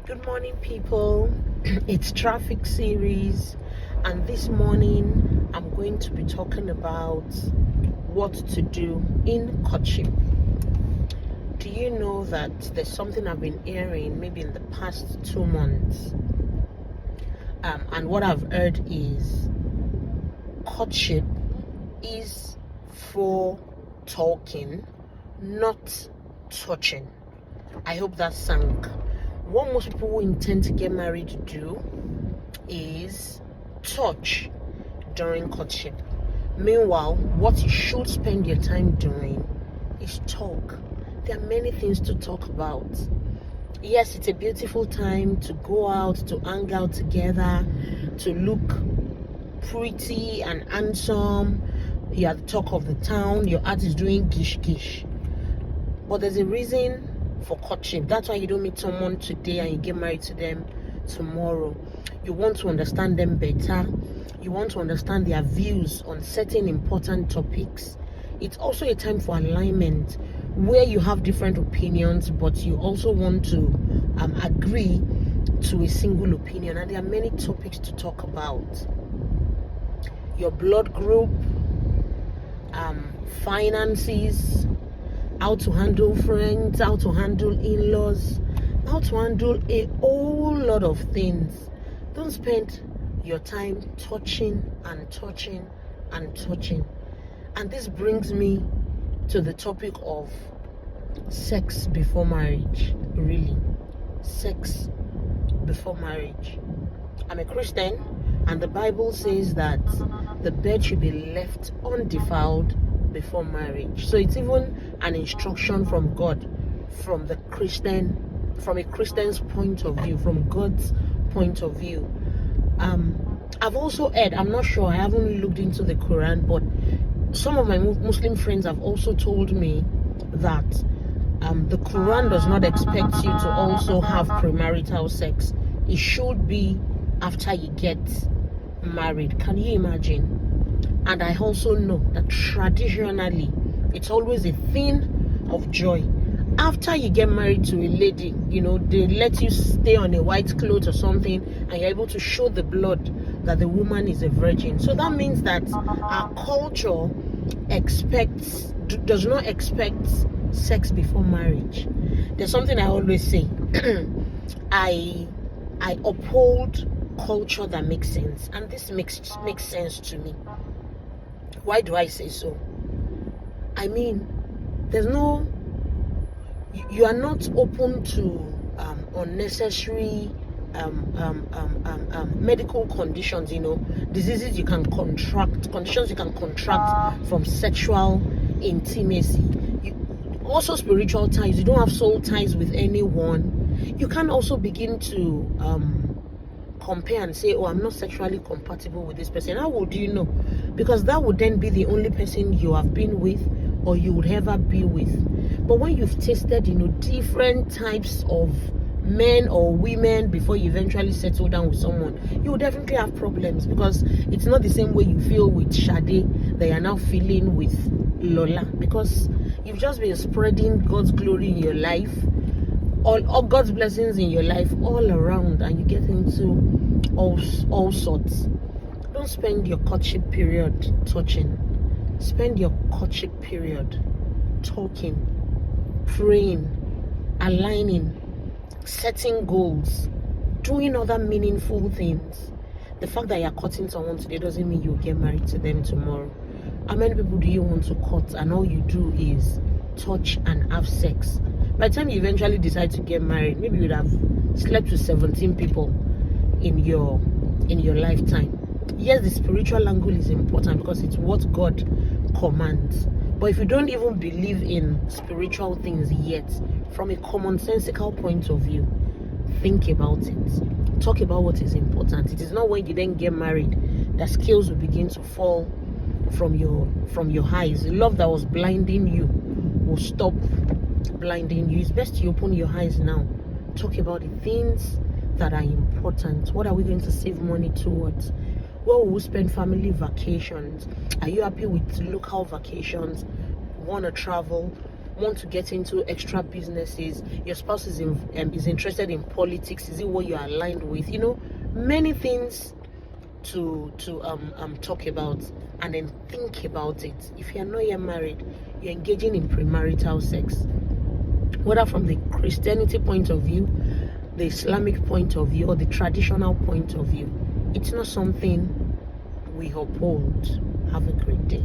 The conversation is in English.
Good morning, people. It's traffic series, and this morning I'm going to be talking about what to do in courtship. Do you know that there's something I've been hearing maybe in the past 2 months? And what I've heard is courtship is for talking, not touching. I hope that sank. What most people who intend to get married do is touch during courtship. Meanwhile, what you should spend your time doing is talk. There are many things to talk about. Yes, it's a beautiful time to go out, to hang out together, to look pretty and handsome. You are the talk of the town, your heart is doing gish gish. But there's a reason for courtship. That's why you don't meet someone today and you get married to them tomorrow. You want to understand them better. You want to understand their views on certain important topics. It's also a time for alignment where you have different opinions, but you also want to agree to a single opinion. And there are many topics to talk about. Your blood group, finances, how to handle friends, how to handle in-laws, how to handle a whole lot of things. Don't spend your time touching and touching and touching. And this brings me to the topic of sex before marriage. Really, sex before marriage. I'm a Christian, and the Bible says that the bed should be left undefiled before marriage. So it's even an instruction from God, from a Christian's point of view, from God's point of view. I've also heard, I'm not sure, I haven't looked into the Quran, but some of my Muslim friends have also told me that the Quran does not expect you to also have premarital sex. It should be after you get married. Can you imagine? And I also know that traditionally it's always a thing of joy. After you get married to a lady, they let you stay on a white cloth or something, and you're able to show the blood that the woman is a virgin. So that means that our culture does not expect sex before marriage. There's something I always say. I uphold culture that makes sense, and this makes sense to me. Why do I say so? I mean, you are not open to unnecessary medical conditions, diseases you can contract, conditions you can contract from sexual intimacy. Also spiritual ties. You don't have soul ties with anyone. You can also begin to compare and say, oh, I'm not sexually compatible with this person. How would you know? Because that would then be the only person you have been with or you would ever be with. But when you've tasted, different types of men or women before you eventually settle down with someone, you will definitely have problems, because it's not the same way you feel with Sade that you're now feeling with Lola, because you've just been spreading God's glory in your life, all God's blessings in your life all around, and you get into all sorts. Don't spend your courtship period touching. Spend your courtship period talking, praying, aligning, setting goals, doing other meaningful things. The fact that you're courting someone today doesn't mean you'll get married to them tomorrow. How many people do you want to court and all you do is touch and have sex? By the time you eventually decide to get married, maybe you would have slept with 17 people in your lifetime. Yes, the spiritual angle is important because it's what God commands. But if you don't even believe in spiritual things yet, from a commonsensical point of view, think about it. Talk about what is important. It is not when you then get married that skills will begin to fall from your eyes. The love that was blinding you will stop blinding you. It's best you open your eyes now. Talk about the things that are important. What are we going to save money towards? Where will we spend family vacations? Are you happy with local vacations? Want to travel? want to get into extra businesses, your spouse is interested in politics, is it what you are aligned with? You know, many things to talk about, and then think about it. If you're not yet married, you're engaging in premarital sex, whether from the Christianity point of view, the Islamic point of view, or the traditional point of view. It's not something we uphold. Have a great day.